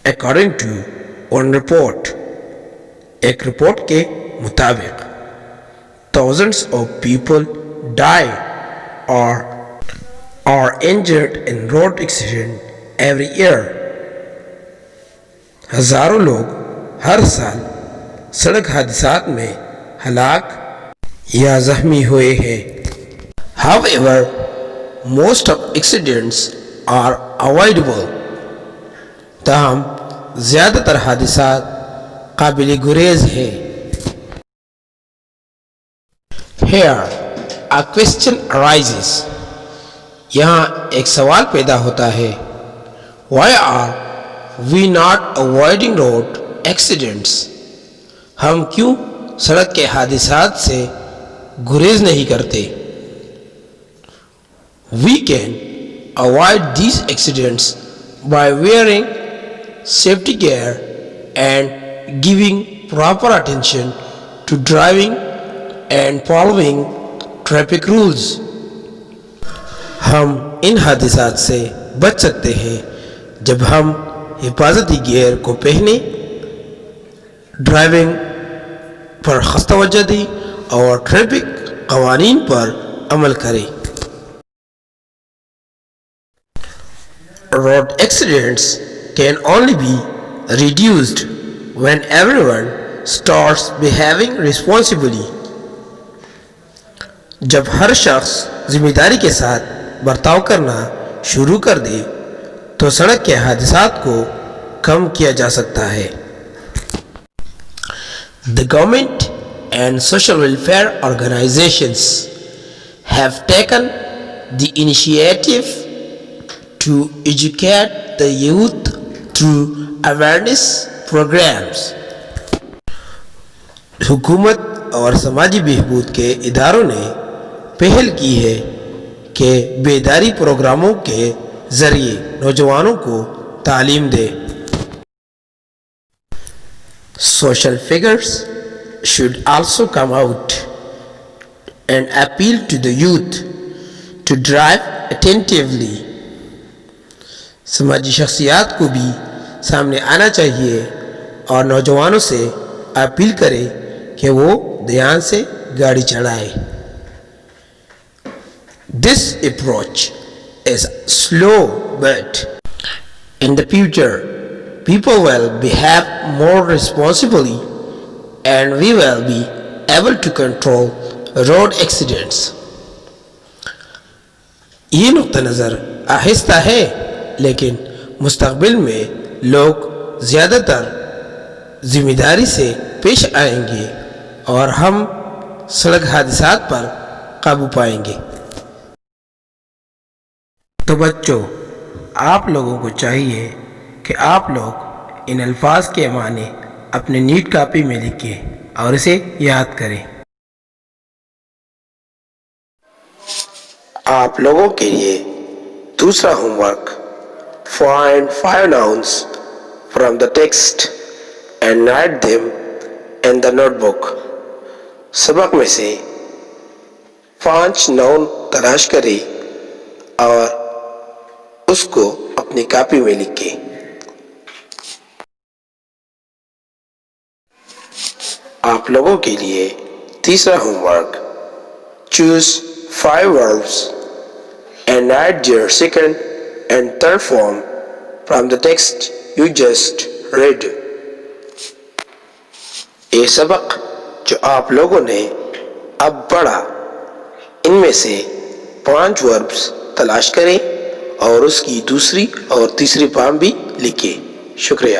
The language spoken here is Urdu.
According to one report, ایک رپورٹ کے مطابق thousands of people die or are injured in road accident every year. ہزاروں لوگ ہر سال سڑک حادثات میں ہلاک یا زخمی ہوئے ہیں. However, most of accidents are avoidable. تاہم زیادہ تر حادثات قابل گریز ہیں. Here a question arises. یہاں ایک سوال پیدا ہوتا ہے. Why are we not avoiding road accidents? ہم کیوں سڑک کے حادثات سے گریز نہیں کرتے؟ We can avoid these accidents by wearing safety gear and giving proper attention to driving and following traffic rules. ہم ان حادثات سے بچ سکتے ہیں جب ہم حفاظتی گیئر کو پہنے، ڈرائیونگ پر خاص توجہ دیں اور ٹریفک قوانین پر عمل کریں. Road accidents can only be reduced when everyone starts behaving responsibly. جب ہر شخص ذمہ داری کے ساتھ برتاؤ کرنا شروع کر دے تو سڑک کے حادثات کو کم کیا جا سکتا ہے. The government and social welfare organizations have taken the initiative to educate the youth through awareness programs. حکومت اور سماجی بہبود کے اداروں نے پہل کی ہے کہ بیداری پروگراموں کے ذریعے نوجوانوں کو تعلیم دے. Social figures should also come out and appeal to the youth to drive attentively. سماجی شخصیات کو بھی سامنے آنا چاہیے اور نوجوانوں سے اپیل کرے کہ وہ دھیان سے گاڑی چلائے. This approach is slow, but in the future people will behave more responsibly and we will be able to control road accidents. یہ نقطہ نظر آہستہ ہے لیکن مستقبل میں لوگ زیادہ تر ذمہ داری سے پیش آئیں گے اور ہم سڑک حادثات پر قابو پائیں گے. تو بچوں، آپ لوگوں کو چاہیے کہ آپ لوگ ان الفاظ کے معنی اپنے نیٹ کاپی میں لکھیں اور اسے یاد کریں. آپ لوگوں کے لیے دوسرا home work: Find 5 nouns from the text and write them in the notebook. سبق میں سے 5 ناؤن تلاش کریں اور اس کو اپنی کاپی میں لکھیں. آپ لوگوں کے لیے تیسرا home work: Choose 5 verbs and write their second and third form from the text you just read. یہ سبق جو آپ لوگوں نے اب پڑھا، ان میں سے 5 وربز تلاش کریں اور اس کی دوسری اور تیسری فارم بھی لکھیں. شکریہ.